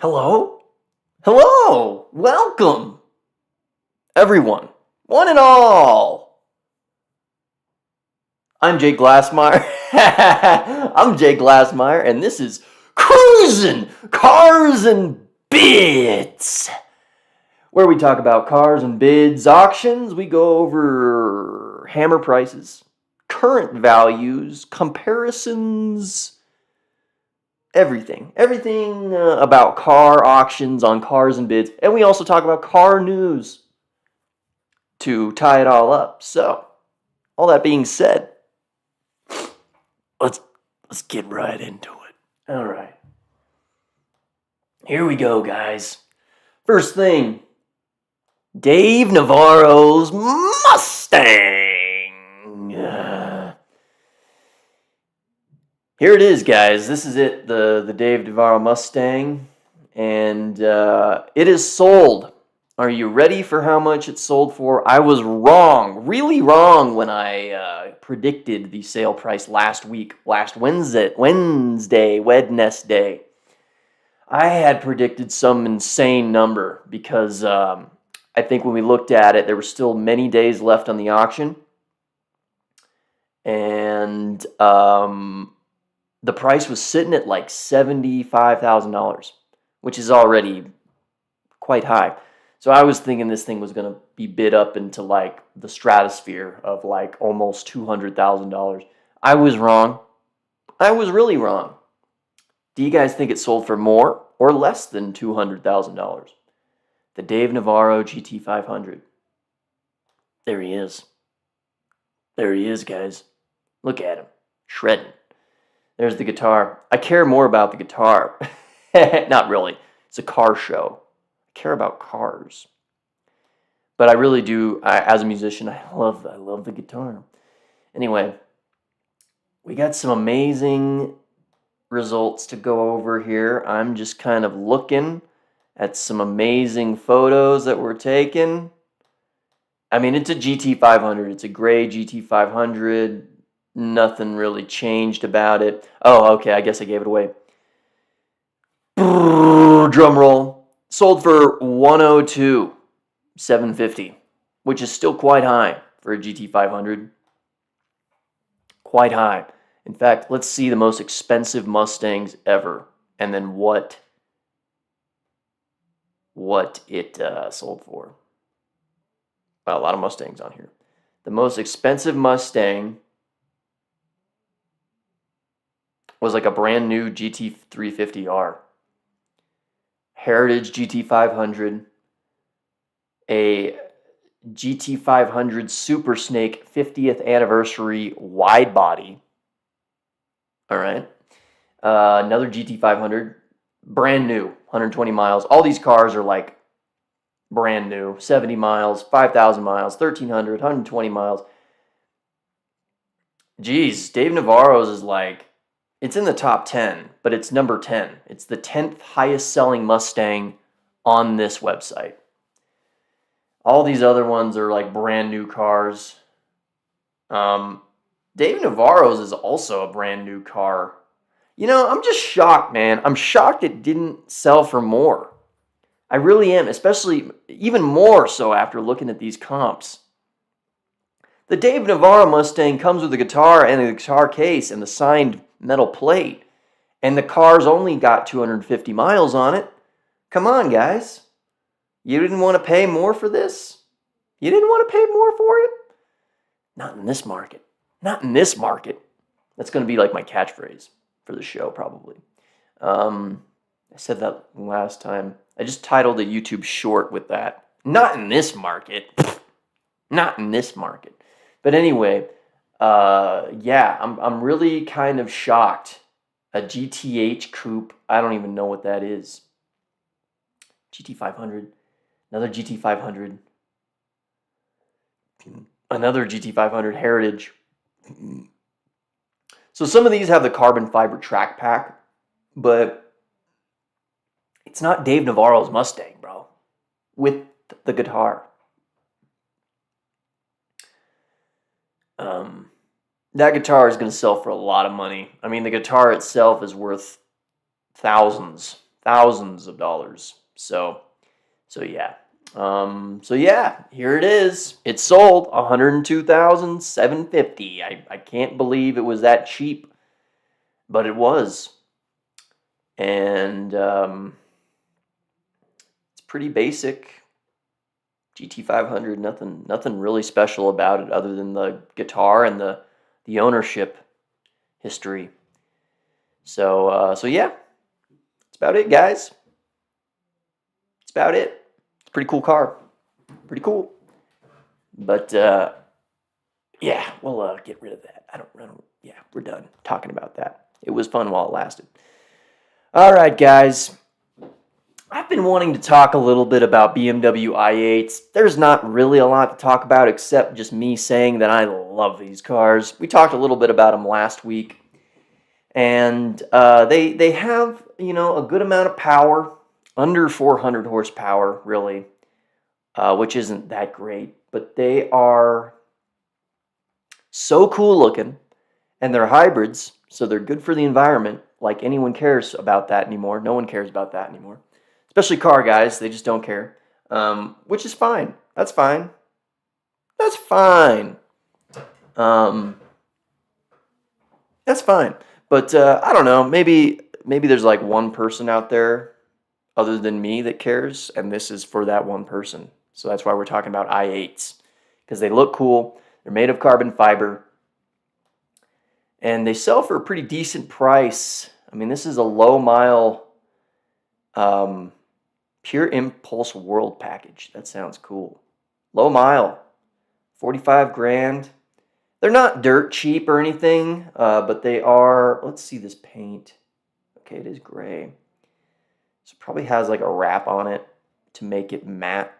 Hello? Hello! Welcome! Everyone. One and all! I'm Jake Glassmeyer. I'm Jake Glassmeyer, and this is CRUISIN! Cars and Bids! Where we talk about cars and bids, auctions, we go over hammer prices, current values, comparisons, everything about car auctions on cars and bids, and we also talk about car news to tie it all up. So all that being said, let's get right into it. All right, here we go, guys. First thing, Dave Navarro's Mustang. Here it is, guys. This is it, the Dave Navarro Mustang, and it is sold. Are you ready for how much it's sold for? I was wrong, really wrong, when I predicted the sale price last Wednesday. I had predicted some insane number because I think when we looked at it, there were still many days left on the auction, and the price was sitting at like $75,000, which is already quite high. So I was thinking this thing was going to be bid up into like the stratosphere of like almost $200,000. I was wrong. I was really wrong. Do you guys think it sold for more or less than $200,000? The Dave Navarro GT500. There he is. There he is, guys. Look at him. Shredding. There's the guitar. I care more about the guitar. Not really. It's a car show. I care about cars. But I really do, as a musician, I love the guitar. Anyway, we got some amazing results to go over here. I'm just kind of looking at some amazing photos that were taken. I mean, it's a GT500. It's a gray GT500. Nothing really changed about it. Oh, okay, I guess I gave it away. Drum roll. Sold for $102,750, which is still quite high for a GT500. Quite high. In fact, let's see the most expensive Mustangs ever, and then what it sold for. Well, a lot of Mustangs on here. The most expensive Mustang was like a brand new GT350R. Heritage GT500. A GT500 Super Snake 50th anniversary wide body. All right. Another GT500. Brand new. 120 miles. All these cars are like brand new. 70 miles, 5,000 miles, 1,300, 120 miles. Geez, Dave Navarro's is like, it's in the top 10, but it's number 10. It's the 10th highest selling Mustang on this website. All these other ones are like brand new cars. Dave Navarro's is also a brand new car. You know, I'm just shocked, man. I'm shocked it didn't sell for more. I really am, especially even more so after looking at these comps. The Dave Navarro Mustang comes with a guitar and a guitar case and the signed metal plate. And the car's only got 250 miles on it. Come on, guys. You didn't want to pay more for this? You didn't want to pay more for it? Not in this market. Not in this market. That's going to be like my catchphrase for the show, probably. I said that last time. I just titled a YouTube short with that. Not in this market. Not in this market. But anyway, yeah, I'm really kind of shocked. A GTH coupe. I don't even know what that is. GT500. Another GT500. Another GT500 Heritage. So some of these have the carbon fiber track pack, but it's not Dave Navarro's Mustang, bro, with the guitar. That guitar is going to sell for a lot of money. I mean, the guitar itself is worth thousands thousands of dollars. So yeah. So yeah, here it is. It sold 102,750. I can't believe it was that cheap, but it was. And it's pretty basic. GT500, nothing really special about it other than the guitar and the ownership history. So yeah, that's about it, guys. That's about it. It's a pretty cool car. Pretty cool. But yeah, we'll get rid of that. I don't. Yeah, we're done talking about that. It was fun while it lasted. All right, guys. I've been wanting to talk a little bit about BMW i8s. There's not really a lot to talk about except just me saying that I love these cars. We talked a little bit about them last week, and they have, you know, a good amount of power, under 400 horsepower, really, which isn't that great, but they are so cool looking, and they're hybrids, so they're good for the environment. Like anyone cares about that anymore. No one cares about that anymore. Especially car guys, they just don't care, which is fine. That's fine. That's fine. That's fine. But I don't know. Maybe there's like one person out there other than me that cares, and this is for that one person. So that's why we're talking about i8s, because they look cool. They're made of carbon fiber, and they sell for a pretty decent price. I mean, this is a low mile. Pure Impulse World Package. That sounds cool. Low mile. 45 grand. They're not dirt cheap or anything, but they are. Let's see this paint. Okay, it is gray. So it probably has like a wrap on it to make it matte.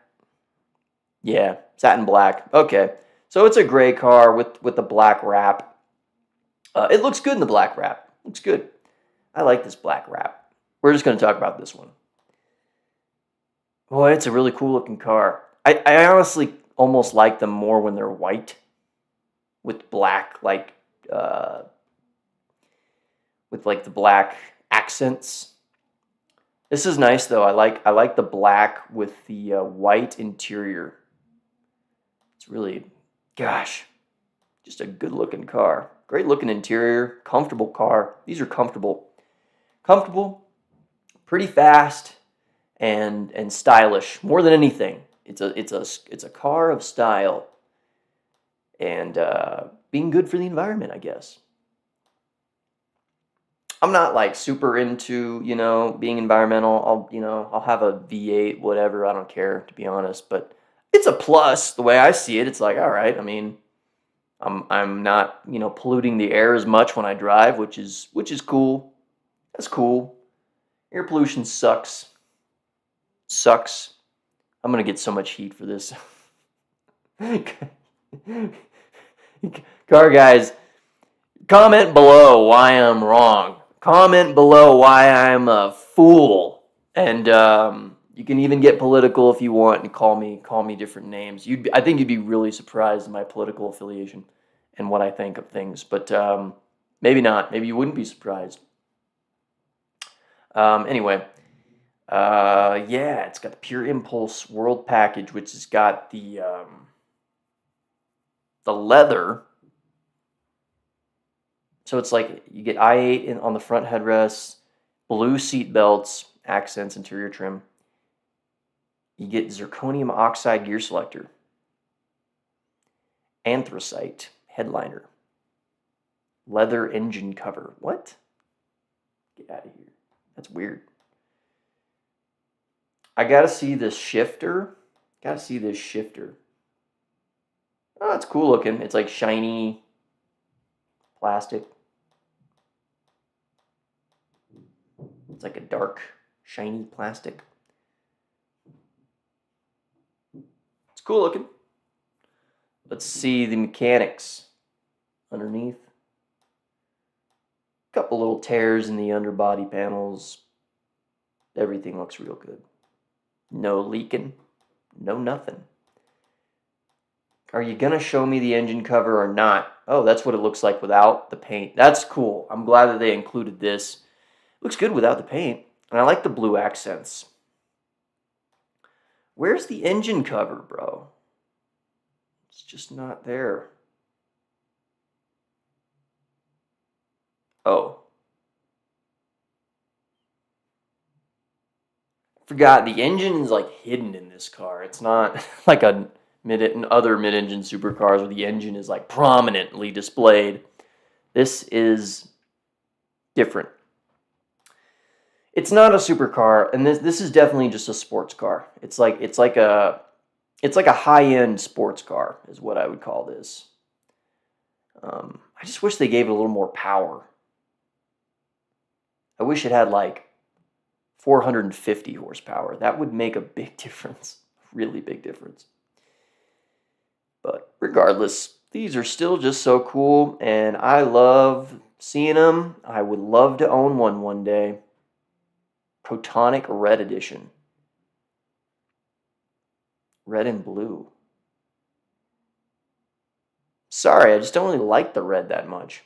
Yeah, satin black. Okay, so it's a gray car with a black wrap. It looks good in the black wrap. Looks good. I like this black wrap. We're just going to talk about this one. Boy, it's a really cool looking car. I honestly almost like them more when they're white with black, like with like the black accents. This is nice though. I like the black with the white interior. It's really, gosh, just a good looking car. Great looking interior, comfortable car. These are comfortable, pretty fast. And stylish more than anything. It's a car of style and being good for the environment, I guess. I'm not like super into, you know, being environmental. I'll have a V8, whatever. I don't care, to be honest. But it's a plus the way I see it. It's like, all right. I mean, I'm not, you know, polluting the air as much when I drive, which is cool. That's cool. Air pollution sucks. I'm gonna get so much heat for this. Car guys, comment below why I'm wrong. Comment below why I'm a fool. And you can even get political if you want and call me different names. I think you'd be really surprised at my political affiliation and what I think of things. But maybe not. Maybe you wouldn't be surprised. Anyway. Yeah, it's got the Pure Impulse World Package, which has got the leather. So it's like you get i8 on the front headrests, blue seat belts, accents, interior trim. You get zirconium oxide gear selector, anthracite headliner, leather engine cover. What? Get out of here. That's weird. I gotta see this shifter. Oh, it's cool looking. It's like shiny plastic. It's like a dark, shiny plastic. It's cool looking. Let's see the mechanics underneath. Couple little tears in the underbody panels. Everything looks real good. No leaking, no nothing. Are you gonna show me the engine cover or not? Oh, that's what it looks like without the paint. That's cool. I'm glad that they included this. Looks good without the paint. And I like the blue accents. Where's the engine cover, bro? It's just not there. Oh. Forgot the engine is like hidden in this car. It's not like other mid-engine supercars where the engine is like prominently displayed. This is different. It's not a supercar, and this is definitely just a sports car. It's like a high-end sports car is what I would call this. I just wish they gave it a little more power. I wish it had like 450 horsepower. That would make a big difference, really big difference. But regardless, these are still just so cool, and I love seeing them. I would love to own one day. Protonic Red Edition. Red and blue. Sorry, I just don't really like the red that much.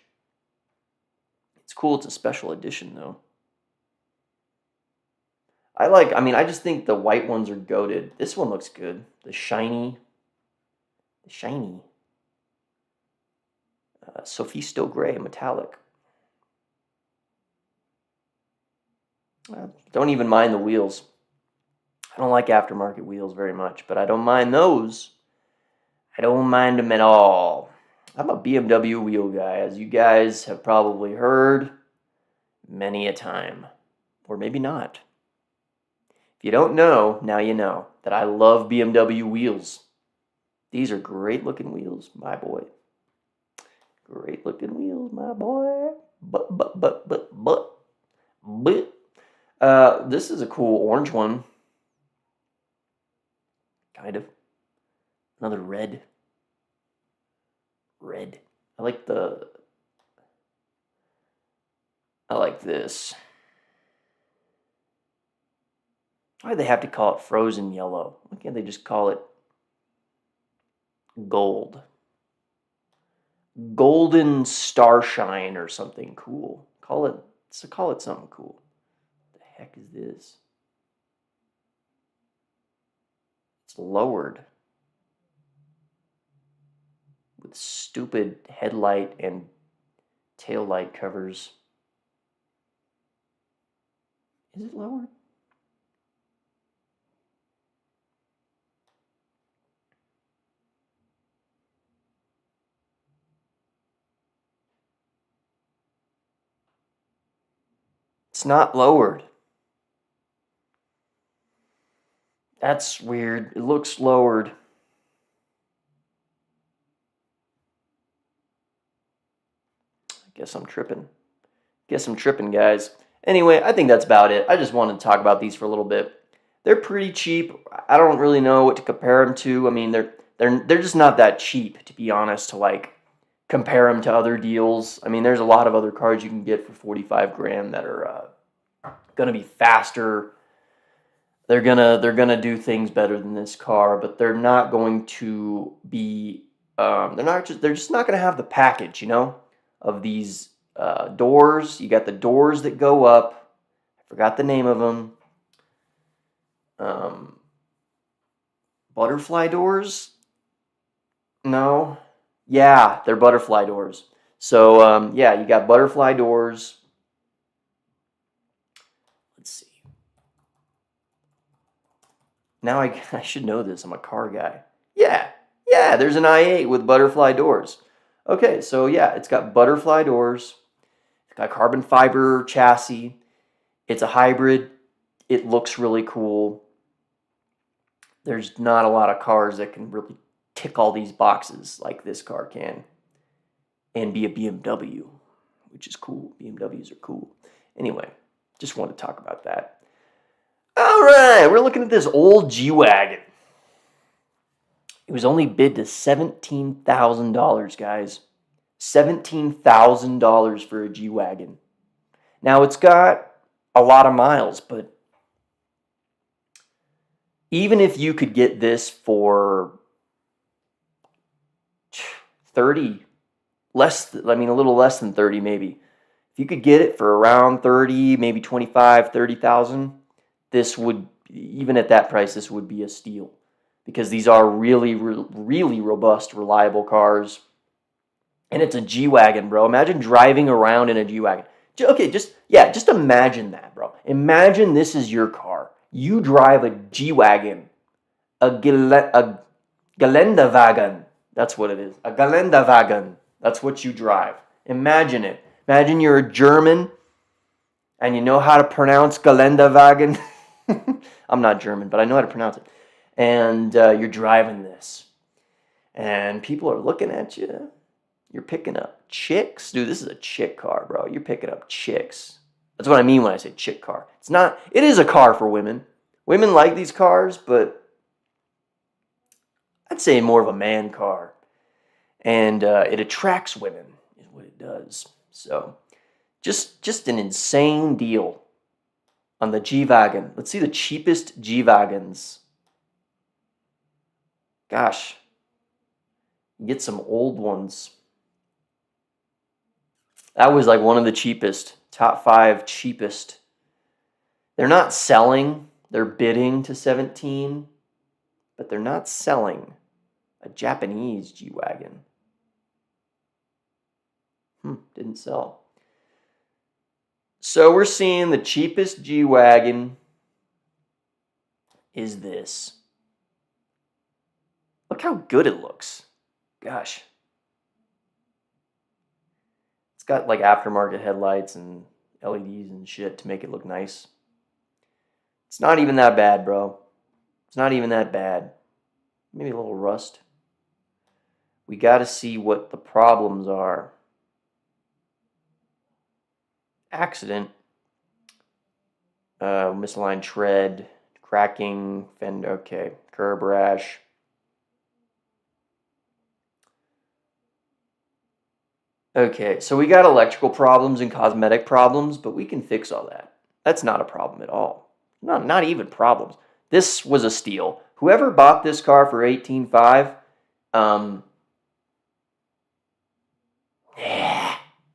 It's cool, it's a special edition though. I just think the white ones are goated. This one looks good. The shiny. Sophisto Gray, metallic. Don't even mind the wheels. I don't like aftermarket wheels very much, but I don't mind those. I don't mind them at all. I'm a BMW wheel guy, as you guys have probably heard many a time. Or maybe not. If you don't know, now you know that I love BMW wheels. These are great looking wheels, my boy. Great looking wheels, my boy. This is a cool orange one. Kind of. Another red. Red. I like this. Why do they have to call it frozen yellow? Why can't they just call it gold? Golden starshine or something cool. Call it something cool. What the heck is this? It's lowered with stupid headlight and tail light covers. Is it lowered? It's not lowered. That's weird. It looks lowered. Guess I'm tripping, guys. Anyway, I think that's about it. I just wanted to talk about these for a little bit. They're pretty cheap. I don't really know what to compare them to. I mean, they're just not that cheap, to be honest, to like compare them to other deals. I mean, there's a lot of other cars you can get for 45 grand that are gonna be faster. They're gonna do things better than this car, but they're not going to be. They're just not gonna have the package, of these doors. You got the doors that go up. I forgot the name of them. Butterfly doors? No. Yeah, they're butterfly doors. So yeah, you got butterfly doors. Let's see. Now I should know this. I'm a car guy. Yeah, there's an i8 with butterfly doors. Okay, so yeah, it's got butterfly doors. It's got carbon fiber chassis. It's a hybrid. It looks really cool. There's not a lot of cars that can really tick all these boxes like this car can and be a BMW, which is cool. BMWs are cool. Anyway, just wanted to talk about that. All right, we're looking at this old G-Wagon. It was only bid to $17,000, guys. $17,000 for a G-Wagon. Now, it's got a lot of miles, but even if you could get this for 30, a little less than 30 maybe. If you could get it for around 30, maybe 25, 30,000, this would, even at that price, this would be a steal. Because these are really, really robust, reliable cars. And it's a G-Wagon, bro. Imagine driving around in a G-Wagon. Okay, just imagine that, bro. Imagine this is your car. You drive a G-Wagon, a Geländewagen. That's what it is. A Geländewagen. That's what you drive. Imagine it. Imagine you're a German and you know how to pronounce Geländewagen. I'm not German, but I know how to pronounce it. And you're driving this. And people are looking at you. You're picking up chicks. Dude, this is a chick car, bro. You're picking up chicks. That's what I mean when I say chick car. It is a car for women. Women like these cars, but I'd say more of a man car. And it attracts women, is what it does. So, just an insane deal on the G-Wagon. Let's see the cheapest G-Wagons. Gosh. Get some old ones. That was like one of the cheapest. Top 5 cheapest. They're not selling. They're bidding to 17. But they're not selling a Japanese G-Wagon. Didn't sell. So we're seeing the cheapest G-Wagon is this. Look how good it looks. Gosh. It's got like aftermarket headlights and LEDs and shit to make it look nice. It's not even that bad, bro. It's not even that bad. Maybe a little rust. We got to see what the problems are. Accident. Misaligned tread. Cracking. Fender. Okay. Curb rash. Okay, so we got electrical problems and cosmetic problems, but we can fix all that. That's not a problem at all. Not even problems. This was a steal. Whoever bought this car for $18,500,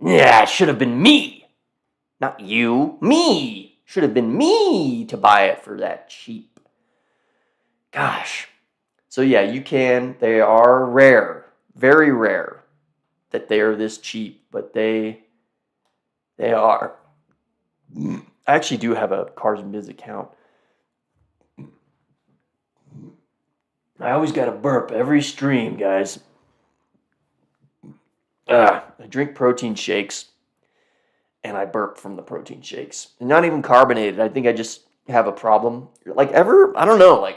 it should have been me. Not you. Me. Should have been me to buy it for that cheap. Gosh. So yeah, you can. They are rare. Very rare that they are this cheap, but they are. I actually do have a Cars and Biz account. I always got to burp every stream, guys. I drink protein shakes, and I burp from the protein shakes. And not even carbonated. I think I just have a problem. I don't know,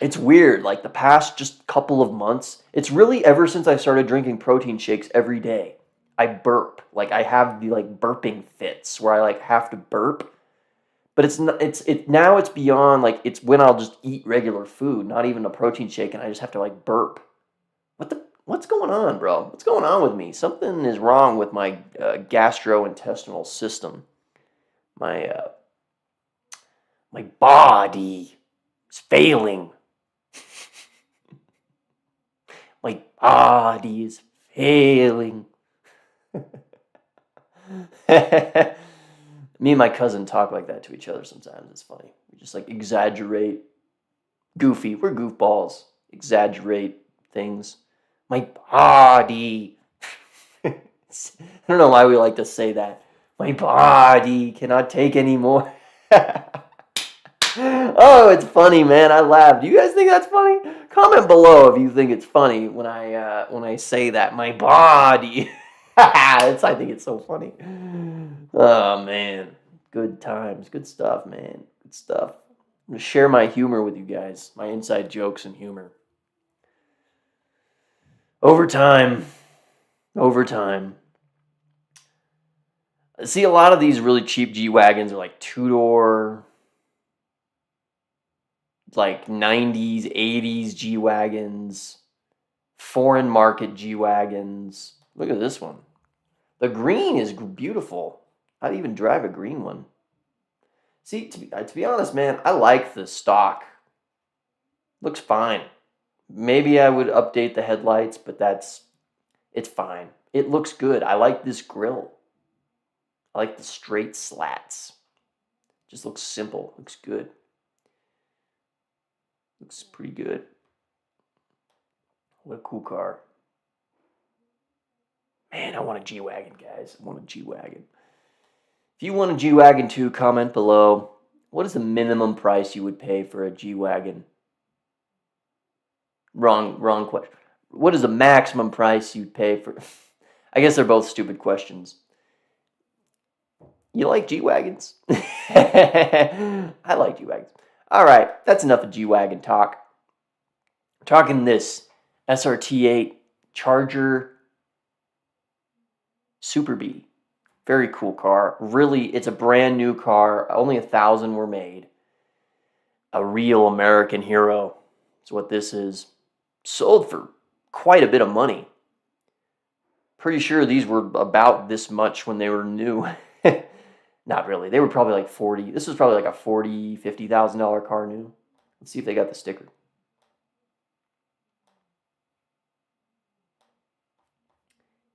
it's weird. Like the past just couple of months, it's really ever since I started drinking protein shakes every day, I burp. Like I have the burping fits where I have to burp. But now it's beyond it's when I'll just eat regular food, not even a protein shake, and I just have to burp. What's going on, bro? What's going on with me? Something is wrong with my gastrointestinal system. My body is failing. My body is failing. Me and my cousin talk like that to each other sometimes. It's funny. We just exaggerate. Goofy. We're goofballs. Exaggerate things. My body. I don't know why we like to say that. My body cannot take anymore. Oh, it's funny, man. I laugh. Do you guys think that's funny? Comment below if you think it's funny when I say that. My body. I think it's so funny. Oh, man. Good times. Good stuff, man. Good stuff. I'm going to share my humor with you guys. My inside jokes and humor. Over time. See, a lot of these really cheap G-Wagons are two-door, 90s, 80s G-Wagons, foreign market G-Wagons. Look at this one. The green is beautiful. I'd even drive a green one. See, to be honest, man, I like the stock. Looks fine. Maybe I would update the headlights, but it's fine. It looks good. I like this grille. I like the straight slats. Just looks simple. Looks good. Looks pretty good. What a cool car. Man, I want a G-Wagon, guys. I want a G-Wagon. If you want a G-Wagon too, comment below. What is the minimum price you would pay for a G-Wagon? Wrong question. What is the maximum price you'd pay for... I guess they're both stupid questions. You like G-Wagons? I like G-Wagons. All right, that's enough of G-Wagon talk. We're talking this SRT8 Charger Super B. Very cool car. Really, it's a brand new car. Only 1,000 were made. A real American hero is what this is. Sold for quite a bit of money. Pretty sure these were about this much when they were new. Not really. They were probably like 40. This was probably like a $40,000, $50,000 car new. Let's see if they got the sticker.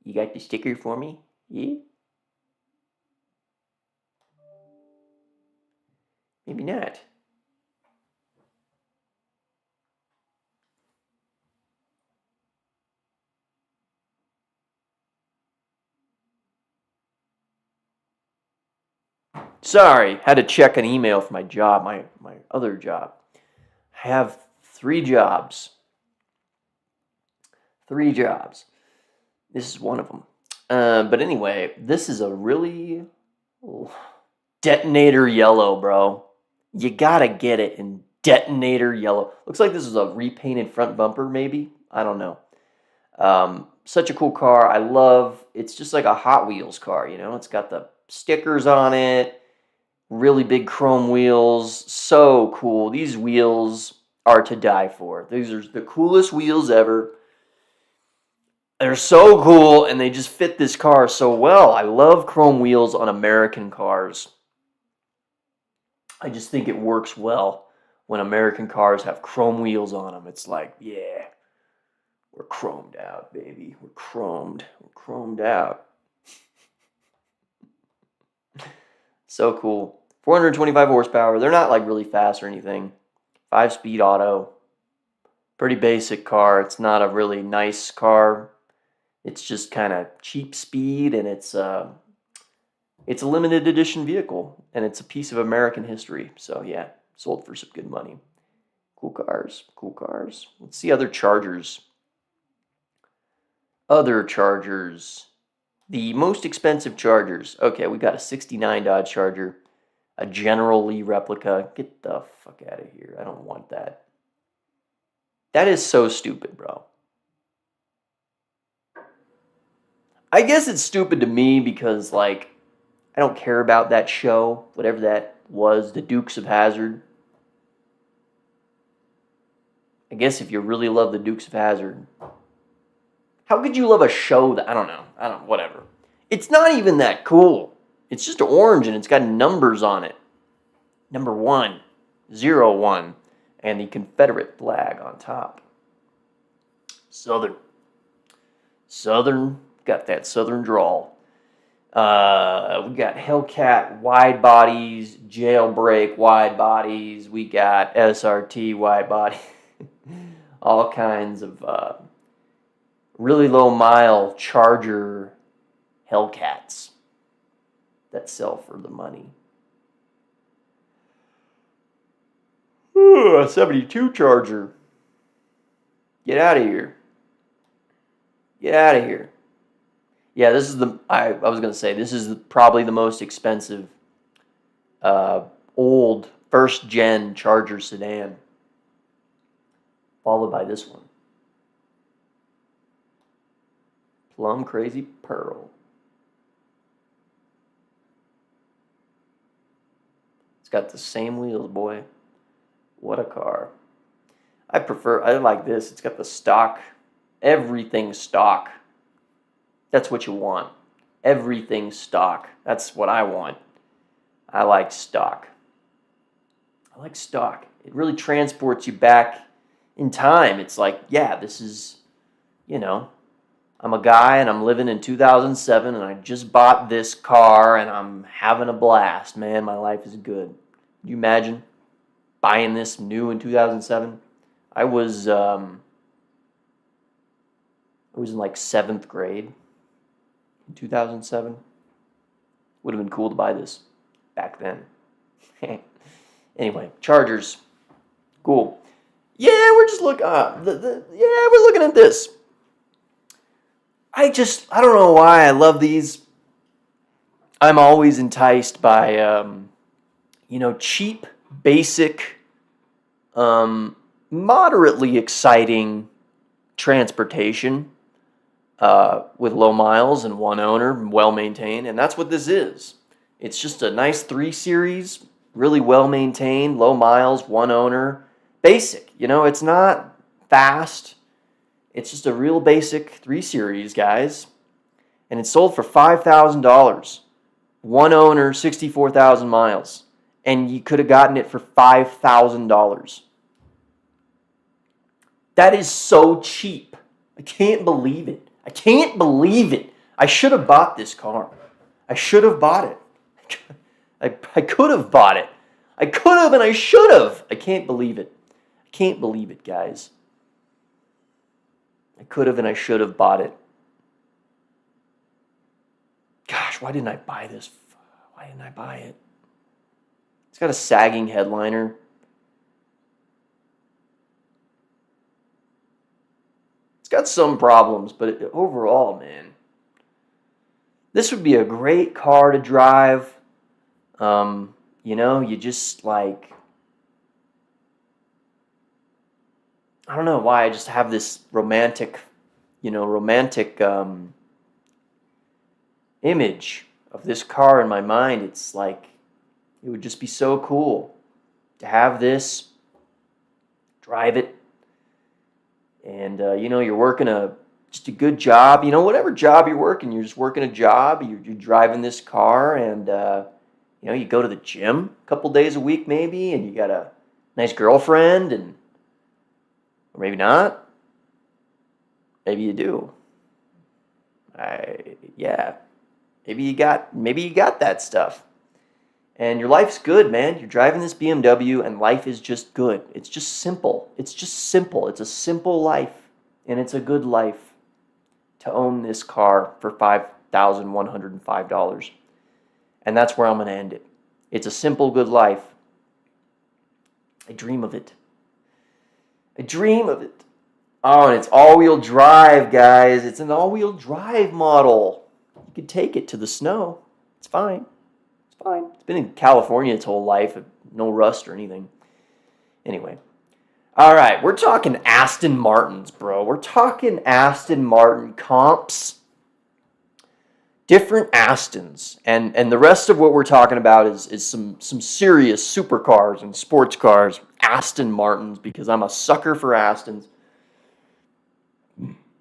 You got the sticker for me? Yeah? Maybe not. Sorry, had to check an email for my job, my other job. I have 3 jobs. 3 jobs. This is one of them. But anyway, this is a really detonator yellow, bro. You gotta get it in detonator yellow. Looks like this is a repainted front bumper, maybe. I don't know. Such a cool car. I love. It's just like a Hot Wheels car, you know. It's got the stickers on it. Really big chrome wheels. So cool. These wheels are to die for. These are the coolest wheels ever. They're so cool, and they just fit this car so well. I love chrome wheels on American cars. I just think it works well when American cars have chrome wheels on them. It's like, yeah, we're chromed out, baby. We're chromed. We're chromed out. So cool. 425 horsepower. They're not like really fast or anything. 5-speed auto. Pretty basic car. It's not a really nice car. It's just kind of cheap speed, and it's a limited edition vehicle, and it's a piece of American history. So yeah, sold for some good money. Cool cars, cool cars. Let's see other Chargers. Other Chargers. The most expensive Chargers. Okay, we got a 69 Dodge Charger, a General Lee replica. Get the fuck out of here. I don't want that. That is so stupid, bro. I guess it's stupid to me because, like, I don't care about that show, whatever that was, the Dukes of Hazzard. I guess if you really love the Dukes of Hazzard, how could you love a show that, I don't know, whatever. It's not even that cool. It's just orange and it's got numbers on it. Number 1, 01, and the Confederate flag on top. Southern, got that Southern drawl. We got Hellcat wide bodies, Jailbreak wide bodies. We got SRT wide body. All kinds of really low mile Charger Hellcats that sell for the money. Ooh, a 72 Charger. Get out of here. Get out of here. Yeah, this is I was going to say, this is probably the most expensive old first-gen Charger sedan, followed by this one. Plum Crazy Pearl. It's got the same wheels, boy. What a car. I like this. It's got the stock, everything stock. That's what you want. Everything stock. That's what I want. I like stock. I like stock. It really transports you back in time. It's like, yeah, this is, you know, I'm a guy and I'm living in 2007 and I just bought this car and I'm having a blast. Man, my life is good. Can you imagine buying this new in 2007? I was in like 7th grade in 2007. Would have been cool to buy this back then. Anyway, Chargers. Cool. Yeah, we're just looking. We're looking at this. I don't know why I love these. I'm always enticed by, cheap, basic, moderately exciting transportation with low miles and one owner, well maintained, and that's what this is. It's just a nice 3 Series, really well maintained, low miles, one owner, basic. It's not fast. It's just a real basic 3 Series, guys. And it's sold for $5,000. One owner, 64,000 miles. And you could have gotten it for $5,000. That is so cheap. I can't believe it. I can't believe it. I should have bought this car. I should have bought it. I could have bought it. I could have and I should have. I can't believe it. I can't believe it, guys. I could have and I should have bought it. Gosh, why didn't I buy this? Why didn't I buy it? It's got a sagging headliner. It's got some problems, but overall, man, this would be a great car to drive. You just like, I don't know why I just have this romantic image of this car in my mind. It's like, it would just be so cool to have this, drive it, and you're working just a good job. Whatever job you're working, you're just working a job. You're driving this car, and you go to the gym a couple days a week maybe, and you got a nice girlfriend, or maybe not. Maybe you do. Maybe you got that stuff. And your life's good, man. You're driving this BMW and life is just good. It's just simple. It's a simple life, and it's a good life to own this car for $5,105. And that's where I'm going to end it. It's a simple, good life. I dream of it. I dream of it. Oh, and it's all-wheel drive, guys. It's an all-wheel drive model. You can take it to the snow. It's fine. It's fine. It's been in California its whole life. No rust or anything. Anyway. All right. We're talking Aston Martins, bro. We're talking Aston Martin comps. Different Astons. And the rest of what we're talking about is some serious supercars and sports cars. Aston Martins, because I'm a sucker for Astons.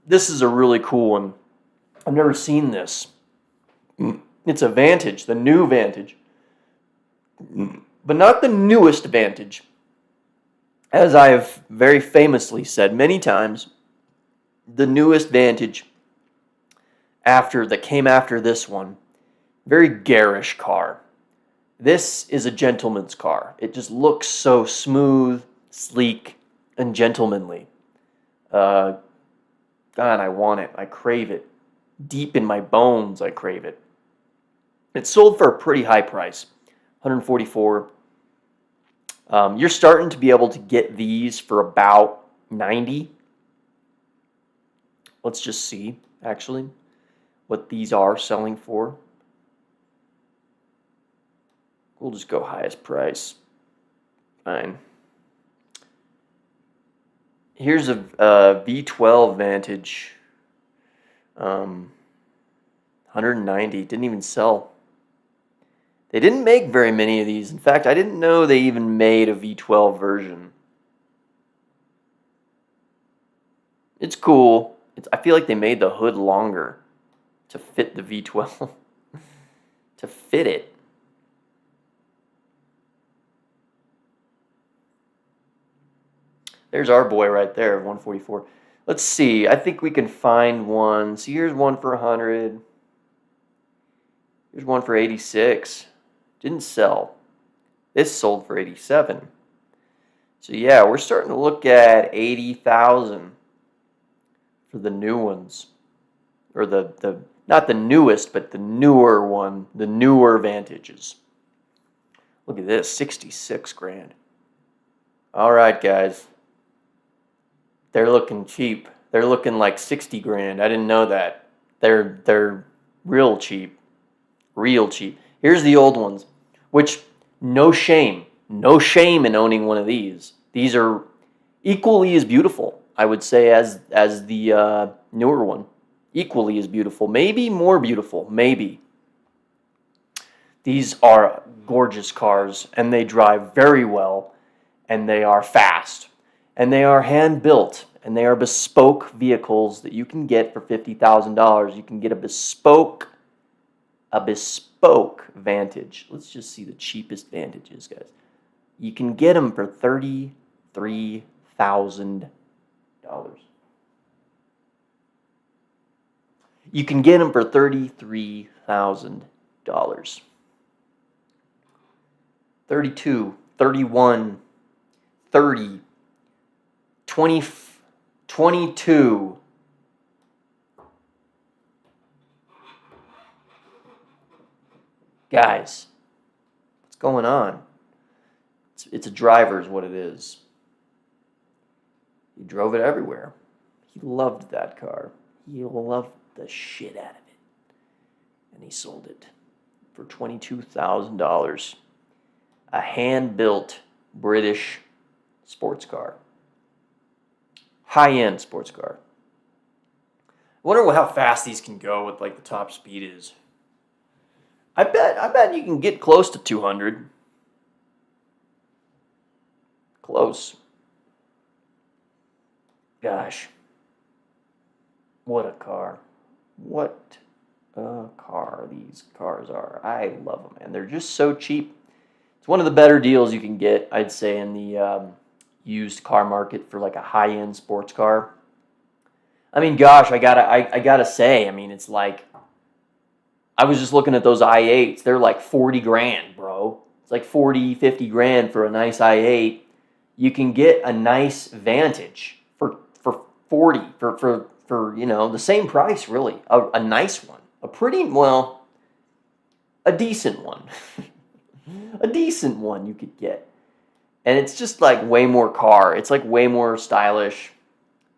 This is a really cool one. I've never seen this. It's a Vantage, the new Vantage. But not the newest Vantage. As I have very famously said many times, the newest Vantage that came after this one. Very garish car. This is a gentleman's car. It just looks so smooth, sleek, and gentlemanly. God, I want it. I crave it. Deep in my bones, I crave it. It's sold for a pretty high price, $144. You're starting to be able to get these for about $90. Let's just see, actually, what these are selling for. We'll just go highest price. Fine. Here's a V12 Vantage. 190. Didn't even sell. They didn't make very many of these. In fact, I didn't know they even made a V12 version. It's cool. I feel like they made the hood longer to fit the V12. To fit it. There's our boy right there, 144. Let's see. I think we can find one. See, here's one for 100. Here's one for 86. Didn't sell. This sold for 87. So yeah, we're starting to look at 80,000 for the new ones. Or the not the newest, but the newer one, the newer Vantages. Look at this, 66 grand. All right, guys. They're looking cheap. They're looking like 60 grand. I didn't know that. They're real cheap. Real cheap. Here's the old ones, which no shame. No shame in owning one of these. These are equally as beautiful, I would say, as the newer one. Equally as beautiful. Maybe more beautiful. Maybe. These are gorgeous cars, and they drive very well, and they are fast, and they are hand-built, and they are bespoke vehicles that you can get for $50,000. You can get a bespoke Vantage. Let's just see the cheapest Vantages, guys. You can get them for $33,000. You can get them for $33,000. 32, 31, 30, 20, 22. Guys, what's going on? It's a driver is what it is. He drove it everywhere. He loved that car. He loved the shit out of it. And he sold it for $22,000. A hand-built British sports car. High-end sports car. I wonder how fast these can go with like the top speed is. I bet you can get close to 200. Close. Gosh. What a car. What a car these cars are. I love them, and they're just so cheap. It's one of the better deals you can get, I'd say, in the used car market for like a high-end sports car. I mean, gosh, I gotta say, I mean, it's like, I was just looking at those i8s. They're like 40 grand, bro. It's like 40, 50 grand for a nice i8. You can get a nice Vantage for 40, for you know, the same price, really. A nice one. A pretty, well, a decent one. A decent one you could get. And it's just like way more car. It's like way more stylish.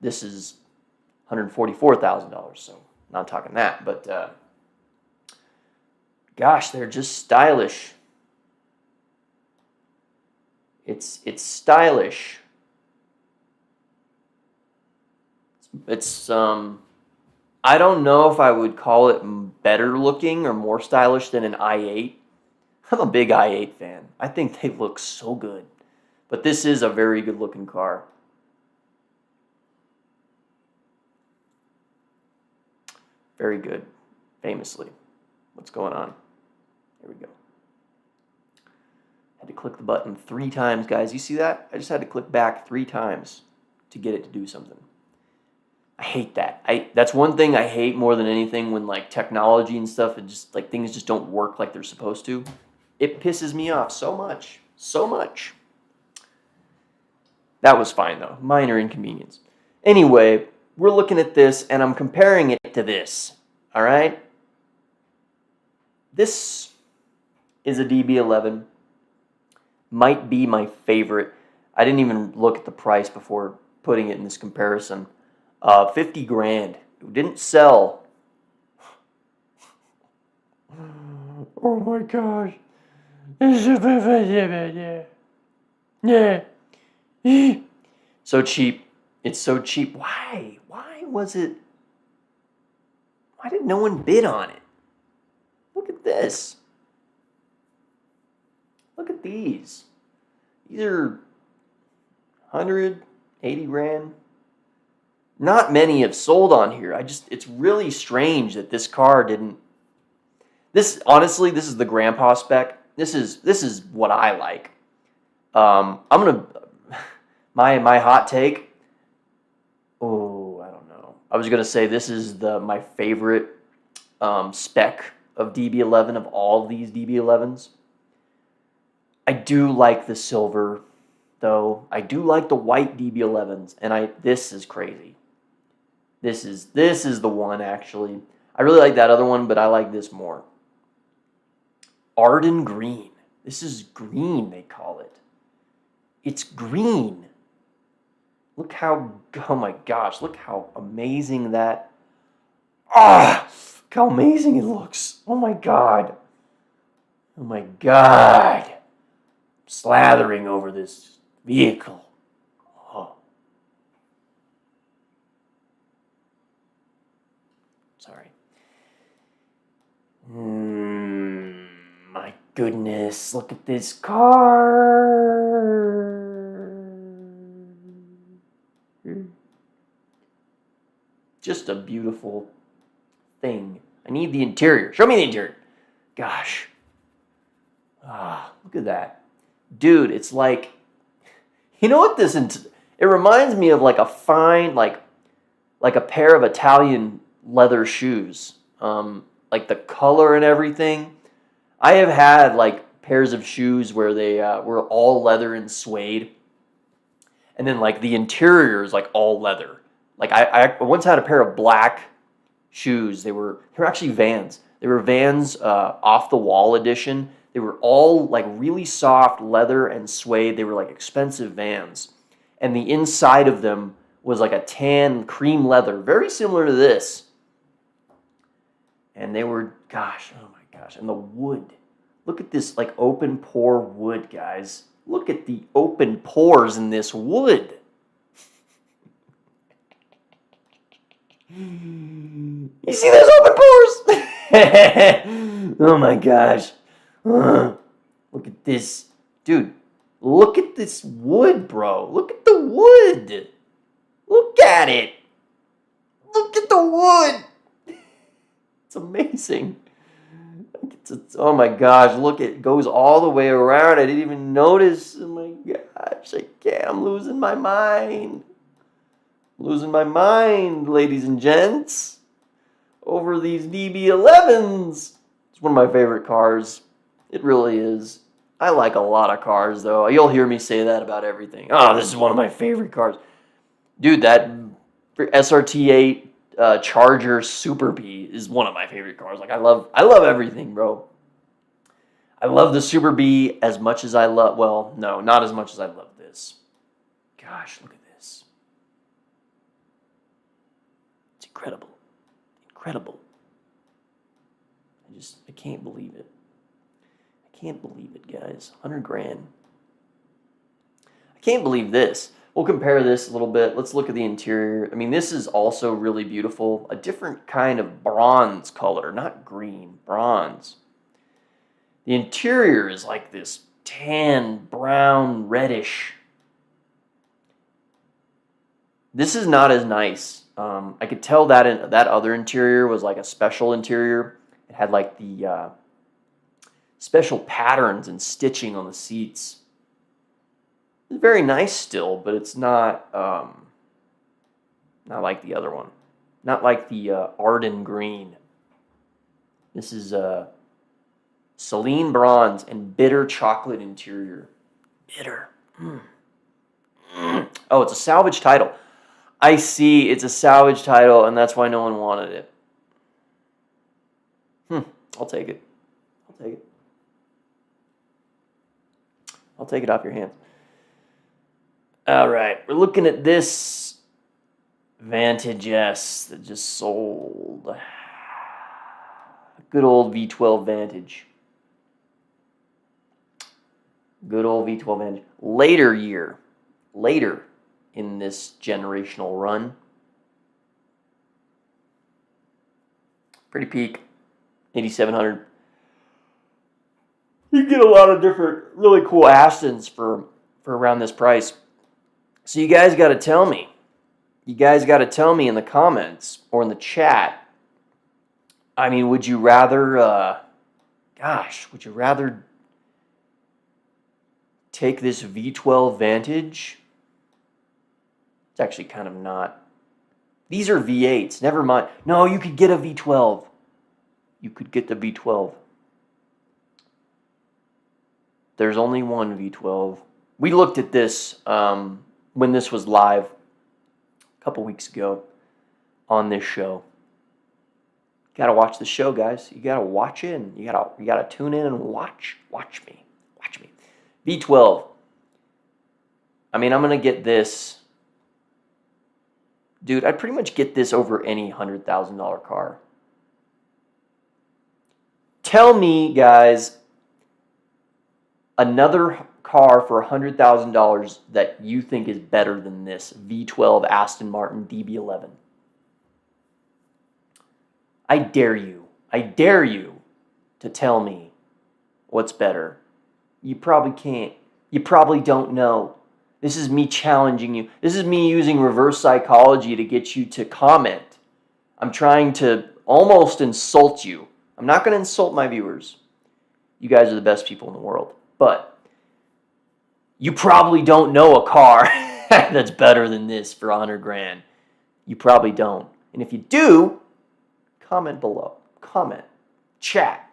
This is $144,000, so not talking that, but gosh, they're just stylish. It's stylish. It's I don't know if I would call it better looking or more stylish than an i8. I'm a big i8 fan. I think they look so good. But this is a very good looking car. Very good, famously. What's going on? Here we go. Had to click the button 3 times, guys. You see that? I just had to click back 3 times to get it to do something. I hate that. That's one thing I hate more than anything when like technology and stuff, and just like things just don't work like they're supposed to. It pisses me off so much. So much. That was fine though. Minor inconvenience. Anyway, we're looking at this and I'm comparing it to this. All right? This is a DB11. Might be my favorite. I didn't even look at the price before putting it in this comparison. 50 grand. It didn't sell. Oh my gosh. Yeah. So cheap. It's so cheap. Why? Why was it? Why did no one bid on it? Look at this. Look at these. These are 180 grand. Not many have sold on here. It's really strange that this car didn't. Honestly, this is the grandpa spec. This is what I like. I'm gonna my hot take. Oh, I was gonna say this is my favorite spec of DB11 of all of these DB11s. I do like the silver, though. I do like the white DB11s, and this is crazy. This is the one actually. I really like that other one, but I like this more. Arden green. This is green, they call it. It's green. Look how, oh my gosh, look how amazing that, look how amazing it looks. Oh my God. Oh my God. I'm slathering over this vehicle. Oh. Sorry. My goodness, look at this car. Just a beautiful thing. I need the interior. Show me the interior. Gosh. Look at that. Dude, it's like, you know what this, it reminds me of like a fine, like a pair of Italian leather shoes. Like the color and everything. I have had like pairs of shoes where they were all leather and suede. And then like the interior is like all leather. Like I once had a pair of black shoes. They were actually Vans. They were Vans off the wall edition. They were all like really soft leather and suede. They were like expensive Vans. And the inside of them was like a tan cream leather, very similar to this. And they were, gosh, oh my gosh. And the wood. Look at this like open pore wood, guys. Look at the open pores in this wood. You see those open pores? Oh my gosh. Look at this. Dude, look at this wood, bro. Look at the wood. Look at it. Look at the wood. It's amazing. Oh my gosh, look, it goes all the way around. I didn't even notice. Oh my gosh, I'm losing my mind. Losing my mind, ladies and gents, over these DB11s. It's one of my favorite cars. It really is. I like a lot of cars, though. You'll hear me say that about everything. Oh, this is one of my favorite cars. Dude, that SRT8 Charger Super B is one of my favorite cars. Like I love everything, bro. I love the Super B as much as I love, well, no, not as much as I love this. Gosh, look at this. It's incredible. Incredible. I can't believe it. I can't believe it, guys. 100 grand. I can't believe this. We'll compare this a little bit. Let's look at the interior. I mean, this is also really beautiful. A different kind of bronze color, not green, bronze. The interior is like this tan, brown, reddish. This is not as nice. I could tell that that other interior was like a special interior. It had like the special patterns and stitching on the seats. It's very nice still, but it's not like the other one. Not like the Arden green. This is Celine bronze and bitter chocolate interior. Bitter. Oh, it's a salvage title. I see. It's a salvage title, and that's why no one wanted it. I'll take it. I'll take it. I'll take it off your hands. All right, we're looking at this Vantage S that just sold. Good old V12 Vantage. Good old V12 Vantage. Later in this generational run. Pretty peak, 8,700. You get a lot of different really cool Astons for around this price. So you guys got to tell me. You guys got to tell me in the comments or in the chat. I mean, would you rather, would you rather take this V12 Vantage? It's actually kind of not These are V8s. Never mind. No, you could get a V12. You could get the V12. There's only one V12. We looked at this when this was live a couple weeks ago on this show. You gotta watch the show, guys. You gotta watch it, and you gotta tune in and watch me. V12. I mean, I'm gonna get this, dude. I'd pretty much get this over any $100,000 car. Tell me, guys, another car for $100,000 that you think is better than this V12 Aston Martin DB11. I dare you to tell me what's better. You probably can't. You probably don't know. This is me challenging you. This is me using reverse psychology to get you to comment. I'm trying to almost insult you. I'm not going to insult my viewers. You guys are the best people in the world. But you probably don't know a car that's better than this for 100 grand. You probably don't. And if you do, comment below. Comment. Chat.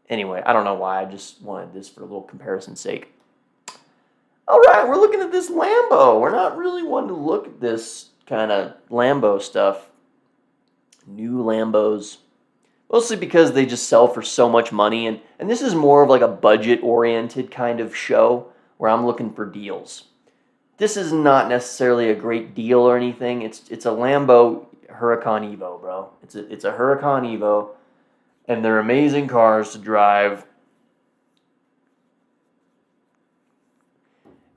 Anyway, I don't know why. I just wanted this for a little comparison's sake. All right, we're looking at this Lambo. We're not really wanting to look at this kind of Lambo stuff. New Lambos. Mostly because they just sell for so much money. And this is more of like a budget-oriented kind of show where I'm looking for deals. This is not necessarily a great deal or anything. It's a Lambo Huracan Evo, bro. It's a Huracan Evo. And they're amazing cars to drive.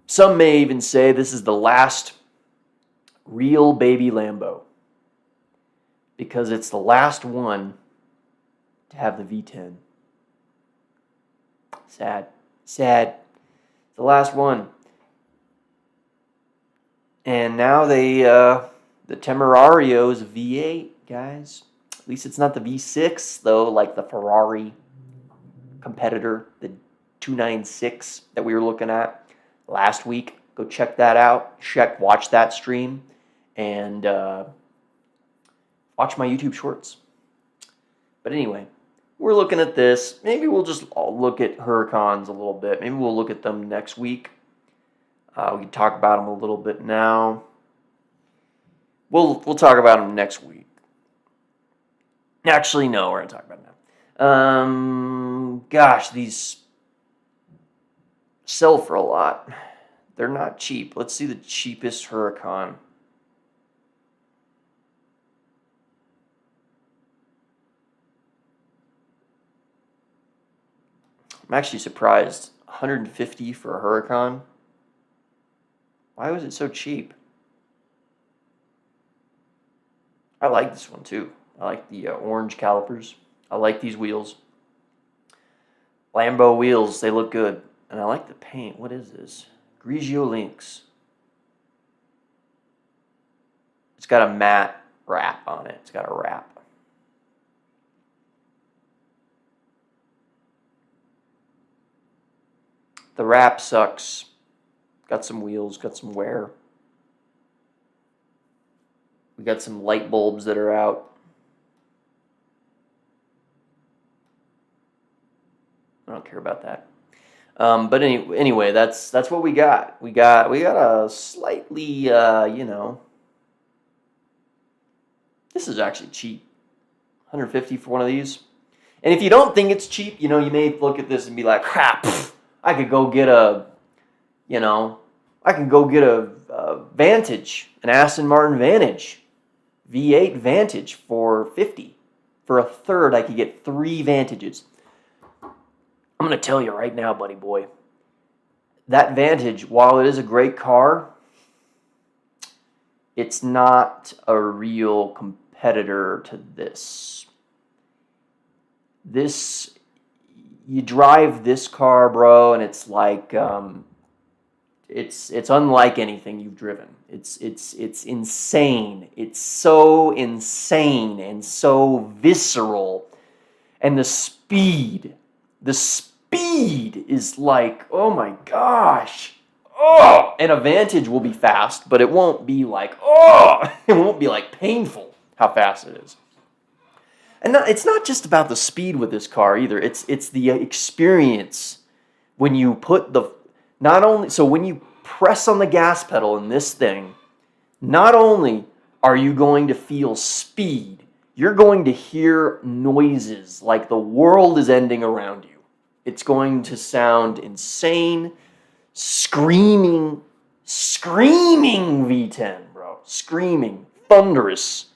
Some may even say this is the last real baby Lambo. Because it's the last one to have the V10. Sad. It's the last one. And now the Temerario's V8, guys. At least it's not the V6, though, like the Ferrari competitor, the 296 that we were looking at last week. Go check that out. Watch that stream, and watch my YouTube shorts. But anyway, we're looking at this. Maybe we'll just look at Huracans a little bit. Maybe we'll look at them next week. We can talk about them a little bit now. We'll talk about them next week. Actually, no, we're going to talk about it now. Gosh, these sell for a lot. They're not cheap. Let's see the cheapest Huracan. I'm actually surprised. $150 for a Huracan? Why was it so cheap? I like this one too. I like the orange calipers. I like these wheels. Lambo wheels, they look good. And I like the paint. What is this? Grigio Lynx. It's got a matte wrap on it. It's got a wrap. The wrap sucks. Got some wheels, got some wear. We got some light bulbs that are out. I don't care about that. But anyway, that's what we got. We got a slightly, this is actually cheap. $150 for one of these. And if you don't think it's cheap, you may look at this and be like, crap, I could go get a Vantage, an Aston Martin Vantage, V8 Vantage for $50. For a third, I could get 3 Vantages. I'm going to tell you right now, buddy boy, that Vantage, while it is a great car, it's not a real competitor to this. You drive this car, bro, and it's like, it's unlike anything you've driven. It's insane. It's so insane and so visceral. And the speed is like, oh my gosh. oh, and a Vantage will be fast, but it won't be like, oh, it won't be like painful how fast it is. And it's not just about the speed with this car either. It's the experience when you put the, not only, so when you press on the gas pedal in this thing, not only are you going to feel speed, you're going to hear noises like the world is ending around you. It's going to sound insane, screaming V10, bro. Screaming, thunderous.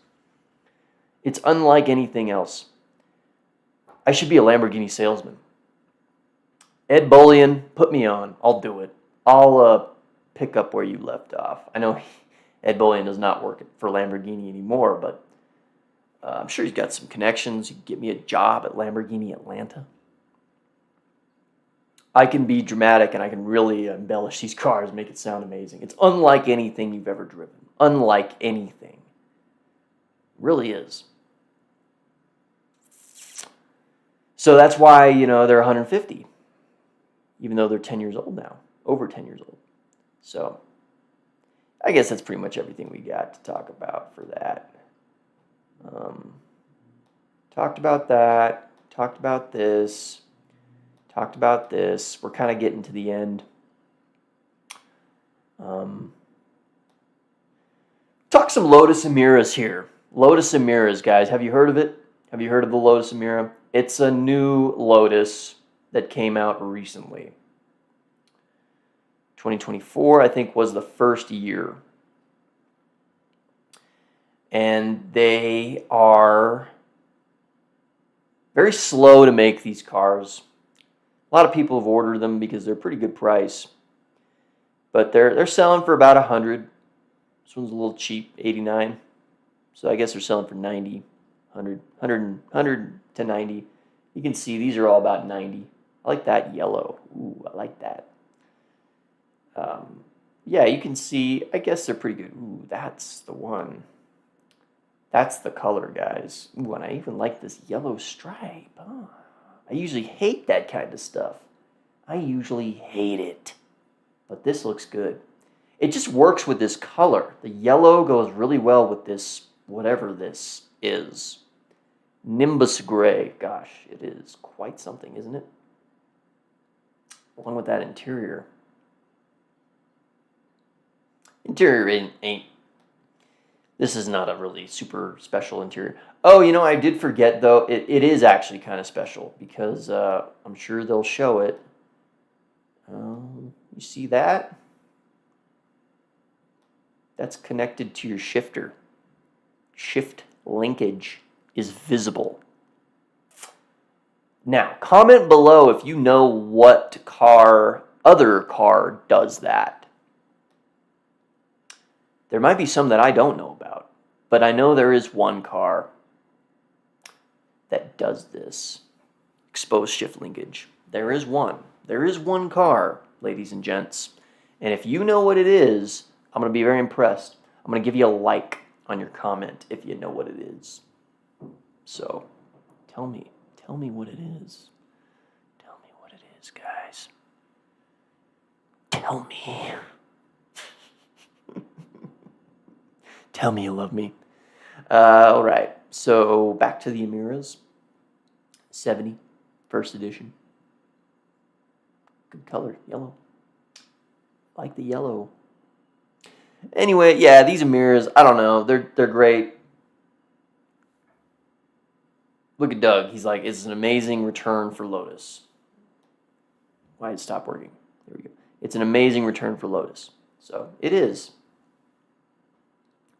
It's unlike anything else. I should be a Lamborghini salesman. Ed Bullion, put me on. I'll do it. I'll pick up where you left off. I know Ed Bullion does not work for Lamborghini anymore, but I'm sure he's got some connections. He can get me a job at Lamborghini Atlanta. I can be dramatic and I can really embellish these cars, make it sound amazing. It's unlike anything you've ever driven. Unlike anything. It really is. So that's why, they're 150. Even though they're 10 years old now. Over 10 years old. So, I guess that's pretty much everything we got to talk about for that. Talked about that. Talked about this. Talked about this. We're kind of getting to the end. Talk some Lotus Emiras here. Lotus Emiras, guys. Have you heard of it? Have you heard of the Lotus Emira? It's a new Lotus that came out recently. 2024, I think, was the first year. And they are very slow to make these cars. A lot of people have ordered them because they're a pretty good price. But they're selling for about 100. This one's a little cheap, 89. So I guess they're selling for 90, 100 to 90. You can see these are all about 90. I like that yellow. Ooh, I like that. Yeah, you can see, I guess they're pretty good. Ooh, that's the one. That's the color, guys. Ooh, and I even like this yellow stripe. Oh, I usually hate that kind of stuff. I usually hate it. But this looks good. It just works with this color. The yellow goes really well with this, whatever this is. Nimbus gray. Gosh, it is quite something, isn't it? Along with that interior. Interior ain't. This is not a really super special interior. Oh, I did forget, though. It is actually kind of special because I'm sure they'll show it. You see that? That's connected to your shifter. Shift linkage is visible. Now, comment below if you know what other car does that. There might be some that I don't know about, but I know there is one car that does this. Exposed shift linkage. There is one. There is one car, ladies and gents. And if you know what it is, I'm going to be very impressed. I'm going to give you a like on your comment if you know what it is. So, tell me what it is. Tell me what it is, guys. Tell me. Tell me you love me. All right, so back to the Emiras. 70, first edition. Good color, yellow. Like the yellow. Anyway, yeah, these Emiras, I don't know, they're great. Look at Doug. He's like, it's an amazing return for Lotus. Why did it stop working? There we go. It's an amazing return for Lotus. So it is.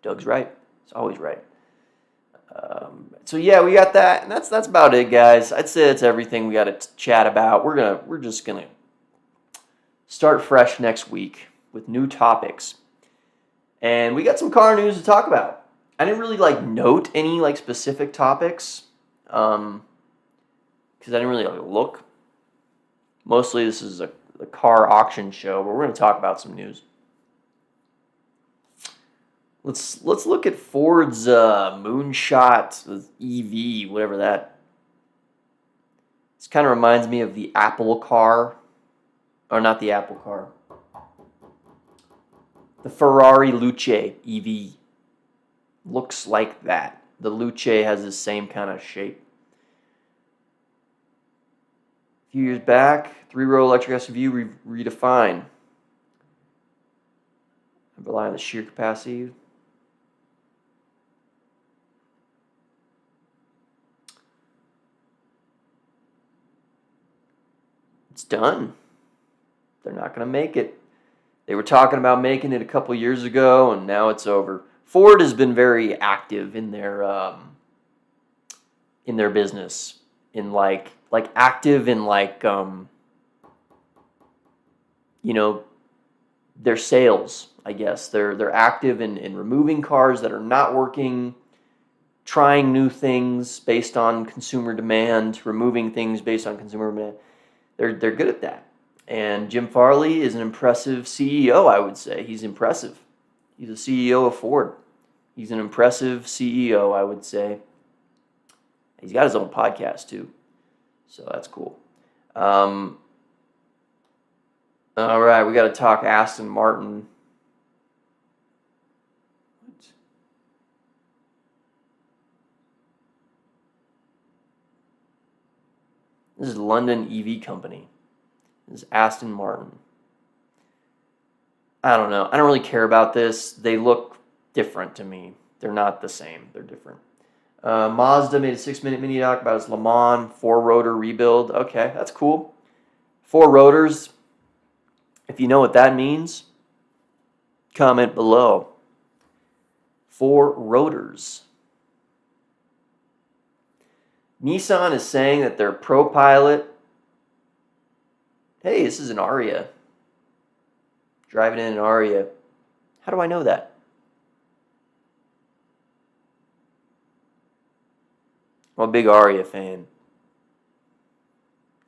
Doug's right. He's always right. So yeah, we got that, and that's about it, guys. I'd say that's everything we got to chat about. We're just gonna start fresh next week with new topics, and we got some car news to talk about. I didn't really note any specific topics, because I didn't really look. Mostly, this is a car auction show, but we're gonna talk about some news. Let's look at Ford's Moonshot EV, whatever that. This kind of reminds me of the Apple car, or not the Apple car. The Ferrari Luce EV looks like that. The Luce has the same kind of shape. A few years back, 3-row electric SUV redefined. I rely on the sheer capacity. It's done. They're not going to make it. They were talking about making it a couple years ago, and now it's over. Ford has been very active in their business, in like active in their sales. I guess they're active in removing cars that are not working, trying new things based on consumer demand, removing things based on consumer demand. They're good at that. And Jim Farley is an impressive CEO, I would say. He's impressive. He's a CEO of Ford. He's an impressive CEO, I would say. He's got his own podcast, too. So that's cool. All right, we got to talk Aston Martin. This is London EV company. This is Aston Martin. I don't know. I don't really care about this. They look different to me. They're not the same. They're different. Mazda made a 6-minute mini doc about its Le Mans 4-rotor rebuild. Okay, that's cool. 4 rotors. If you know what that means, comment below. 4 rotors. Nissan is saying that their ProPilot. Hey, this is an Aria. Driving in an Aria. How do I know that? I'm a big Aria fan.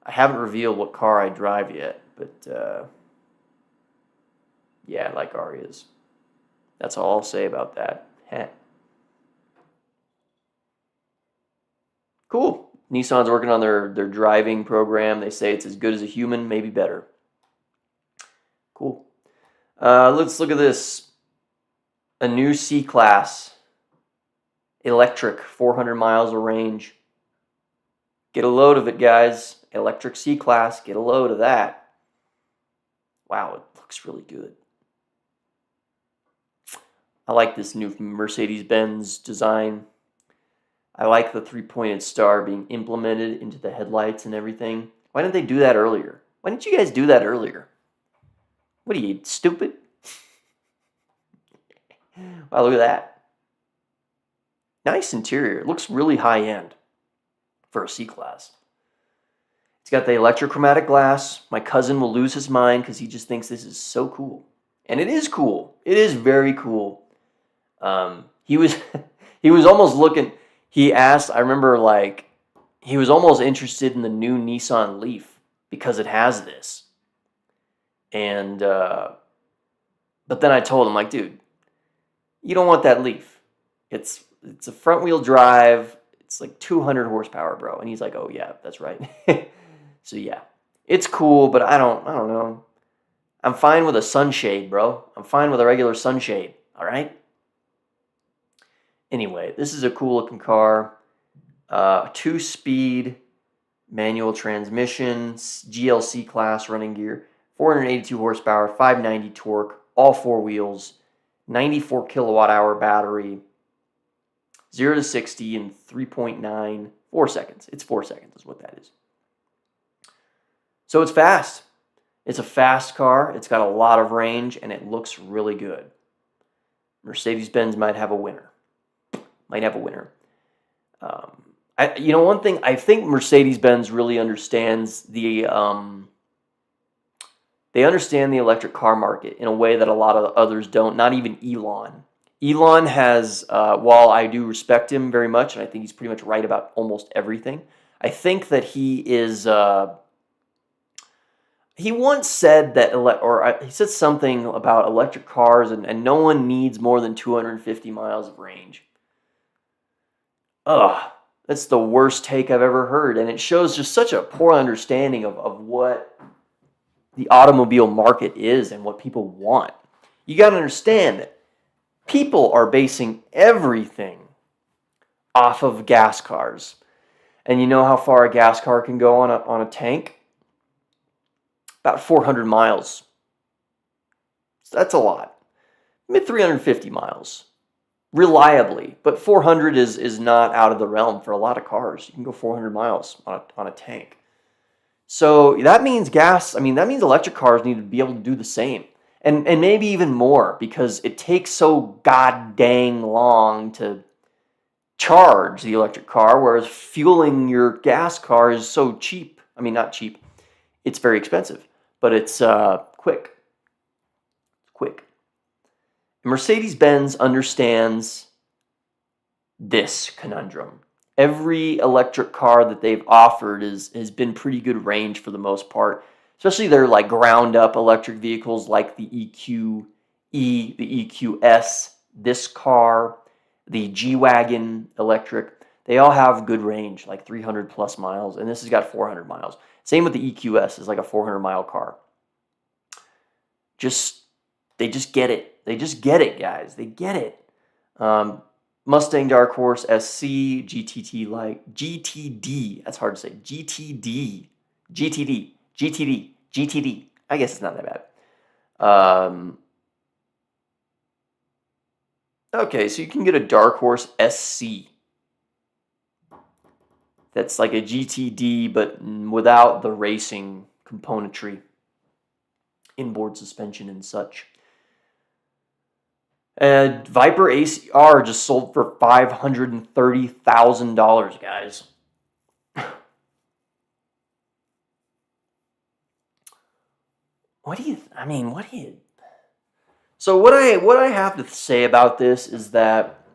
I haven't revealed what car I drive yet, but yeah, I like Arias. That's all I'll say about that. Heh. Cool. Nissan's working on their driving program. They say it's as good as a human, maybe better. Cool. Let's look at this. A new C-Class. Electric, 400 miles of range. Get a load of it, guys. Electric C-Class, get a load of that. Wow, it looks really good. I like this new Mercedes-Benz design. I like the 3-pointed star being implemented into the headlights and everything. Why didn't they do that earlier? Why didn't you guys do that earlier? What are you, stupid? Wow, look at that. Nice interior. It looks really high-end for a C-Class. It's got the electrochromatic glass. My cousin will lose his mind because he just thinks this is so cool. And it is cool. It is very cool. He was almost looking... He asked, I remember, he was almost interested in the new Nissan Leaf because it has this. And, but then I told him, dude, you don't want that Leaf. It's a front wheel drive. It's 200 horsepower, bro. And he's like, oh yeah, that's right. So yeah, it's cool, but I don't know. I'm fine with a sunshade, bro. I'm fine with a regular sunshade. All right. Anyway, this is a cool looking car. 2-speed manual transmission, GLC class running gear, 482 horsepower, 590 torque, all 4 wheels, 94 kilowatt hour battery, 0 to 60 in 3.94 seconds. It's 4 seconds is what that is. So it's fast. It's a fast car. It's got a lot of range, and it looks really good. Mercedes-Benz might have a winner. One thing, I think Mercedes-Benz really understands they understand the electric car market in a way that a lot of others don't, not even Elon. Elon has, while I do respect him very much, and I think he's pretty much right about almost everything, I think that he is, he once said that, he said something about electric cars, and no one needs more than 250 miles of range. Ugh, that's the worst take I've ever heard, and it shows just such a poor understanding of what the automobile market is and what people want. You got to understand that people are basing everything off of gas cars. And you know how far a gas car can go on a tank? About 400 miles. So that's a lot. Maybe 350 miles. Reliably. But 400 is not out of the realm for a lot of cars. You can go 400 miles on a tank. So that means that means electric cars need to be able to do the same. And maybe even more, because it takes so god dang long to charge the electric car, whereas fueling your gas car is so cheap. I mean, not cheap. It's very expensive, but it's quick. Quick. Mercedes-Benz understands this conundrum. Every electric car that they've offered has been pretty good range for the most part, especially their like ground up electric vehicles like the EQE, the EQS, this car, the G-Wagon electric. They all have good range, like 300 plus miles, and this has got 400 miles. Same with the EQS, it's like a 400 mile car. They just get it. They just get it, guys. They get it. Mustang Dark Horse SC, GTD. That's hard to say. GTD. I guess it's not that bad. Okay, so you can get a Dark Horse SC. That's like a GTD, but without the racing componentry, inboard suspension and such. And Viper ACR just sold for $530,000, guys. So what I have to say about this is that,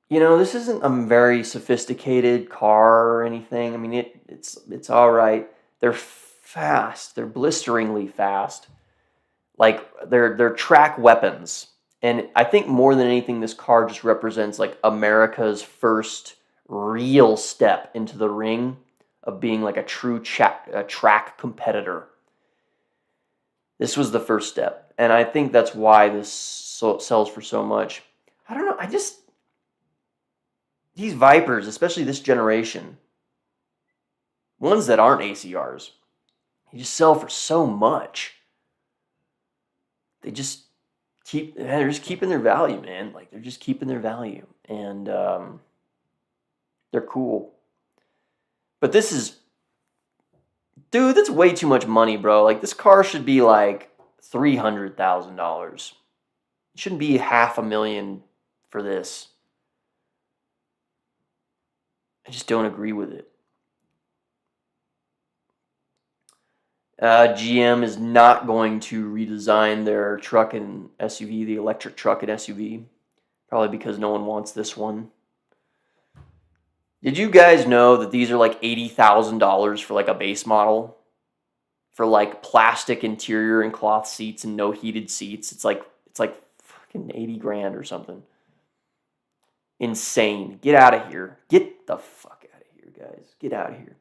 you know, this isn't a very sophisticated car or anything. I mean, it's all right. They're fast. They're blisteringly fast. Like they're track weapons. And I think more than anything, this car just represents like America's first real step into the ring of being like a true track competitor. This was the first step. And I think that's why this sells for so much. I don't know. These Vipers, especially this generation, ones that aren't ACRs, they just sell for so much. They're just keeping their value, man. Like they're just keeping their value, and they're cool. But this is, dude, that's way too much money, bro. Like this car should be like $300,000. It shouldn't be $500,000 for this. I just don't agree with it. GM is not going to redesign their truck and SUV, the electric truck and SUV, probably because no one wants this one. Did you guys know that these are like $80,000 for like a base model? For like plastic interior and cloth seats and no heated seats. It's like fucking 80 grand or something. Insane. Get out of here. Get the fuck out of here, guys. Get out of here.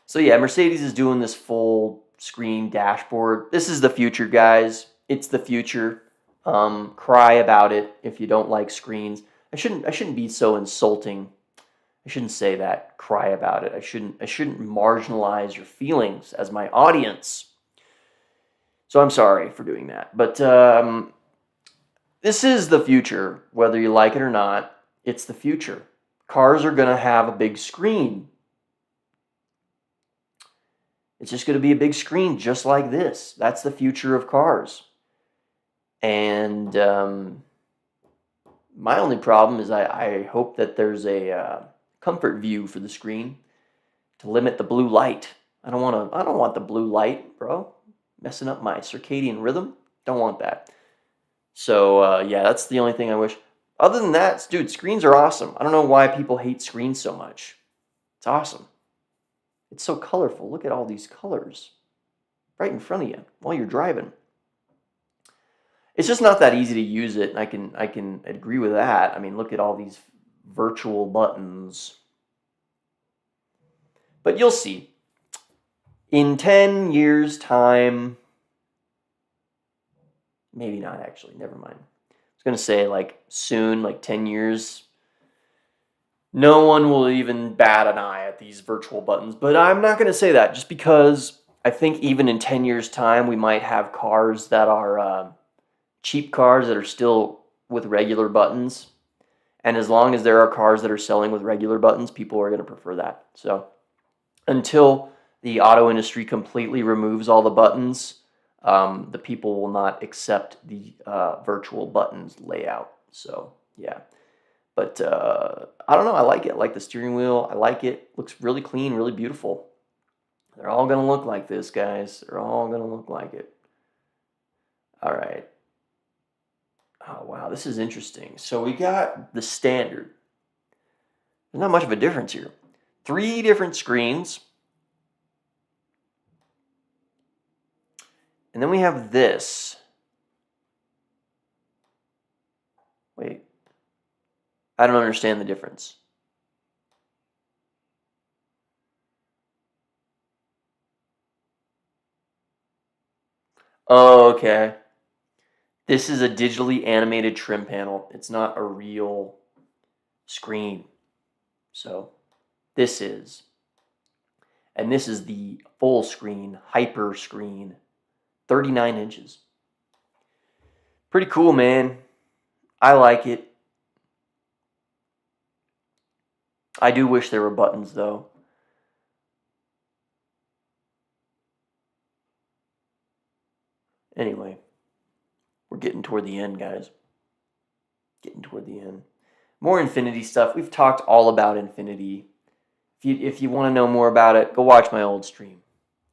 So yeah, Mercedes is doing this full screen dashboard. This is the future, guys. It's the future. Cry about it if you don't like screens. I shouldn't be so insulting. I shouldn't say that. Cry about it. I shouldn't marginalize your feelings as my audience. So I'm sorry for doing that. But this is the future, whether you like it or not. It's the future. Cars are going to have a big screen. It's just going to be a big screen just like this. That's the future of cars. And my only problem is I hope that there's a comfort view for the screen to limit the blue light. I don't want the blue light, bro. Messing up my circadian rhythm. Don't want that. So yeah, that's the only thing I wish. Other than that, dude, screens are awesome. I don't know why people hate screens so much. It's awesome. It's so colorful. Look at all these colors right in front of you while you're driving. It's just not that easy to use it, and I can agree with that. I mean, look at all these virtual buttons. But you'll see. In 10 years' time, maybe not actually, never mind. I was going to say like soon, like 10 years, no one will even bat an eye at these virtual buttons. But I'm not going to say that just because I think even in 10 years' time, we might have cars that are cheap cars that are still with regular buttons. And as long as there are cars that are selling with regular buttons, people are going to prefer that. So until the auto industry completely removes all the buttons, the people will not accept the virtual buttons layout. So yeah, but I don't know. I like it. I like the steering wheel. I like it. Looks really clean, really beautiful. They're all gonna look like this, guys. They're all gonna look like it. All right. Oh wow, this is interesting. So we got the standard. There's not much of a difference here. 3 different screens. And then we have this. Wait. I don't understand the difference. Oh, okay. This is a digitally animated trim panel. It's not a real screen. So this is. And this is the full screen, hyper screen, 39 inches. Pretty cool, man. I like it. I do wish there were buttons, though. Anyway, we're getting toward the end, guys. Getting toward the end. More Infinity stuff. We've talked all about Infinity. If you want to know more about it, go watch my old stream.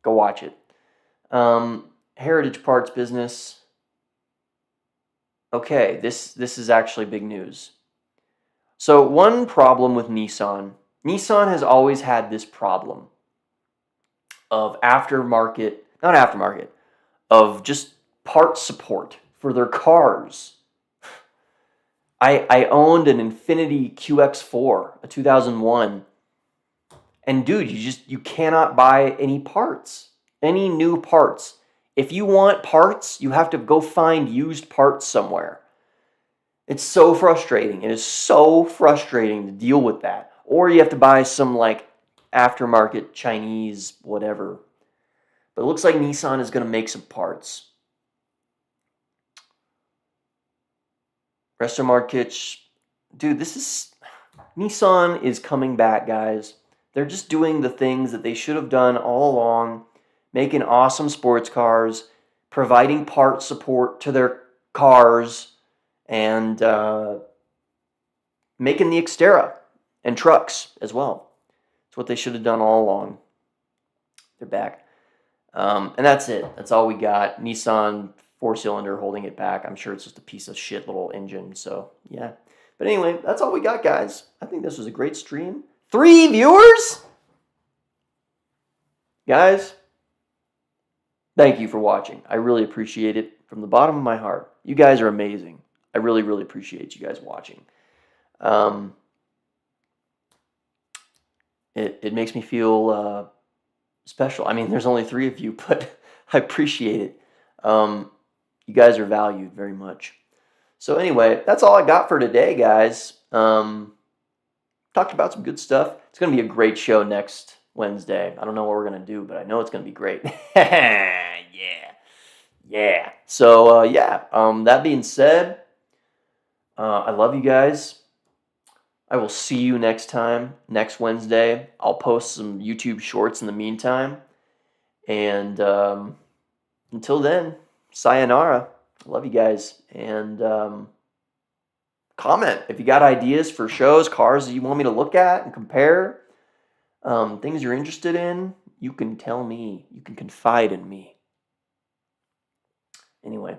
Go watch it. Heritage Parts Business. Okay, this is actually big news. So one problem with Nissan has always had this problem of of just part support for their cars. I owned an Infiniti QX4, a 2001. And dude, you cannot buy any parts, any new parts. If you want parts, you have to go find used parts somewhere. It's so frustrating. It is so frustrating to deal with that. Or you have to buy some like aftermarket Chinese whatever. But it looks like Nissan is going to make some parts. Resto Markets. Dude, Nissan is coming back, guys. They're just doing the things that they should have done all along, making awesome sports cars, providing part support to their cars, and making the Xterra and trucks as well. It's what they should have done all along. They're back. And that's it. That's all we got. Nissan 4-cylinder holding it back. I'm sure it's just a piece of shit little engine. So, yeah. But anyway, that's all we got, guys. I think this was a great stream. 3 viewers? Guys, thank you for watching. I really appreciate it from the bottom of my heart. You guys are amazing. I really, really appreciate you guys watching. It makes me feel special. I mean, there's only 3 of you, but I appreciate it. You guys are valued very much. So anyway, that's all I got for today, guys. Talked about some good stuff. It's going to be a great show next Wednesday. I don't know what we're going to do, but I know it's going to be great. Yeah. So, that being said, I love you guys. I will see you next next Wednesday. I'll post some YouTube shorts in the meantime. And until then, sayonara. I love you guys. And comment if you got ideas for shows, cars that you want me to look at and compare, things you're interested in. You can tell me. You can confide in me. Anyway.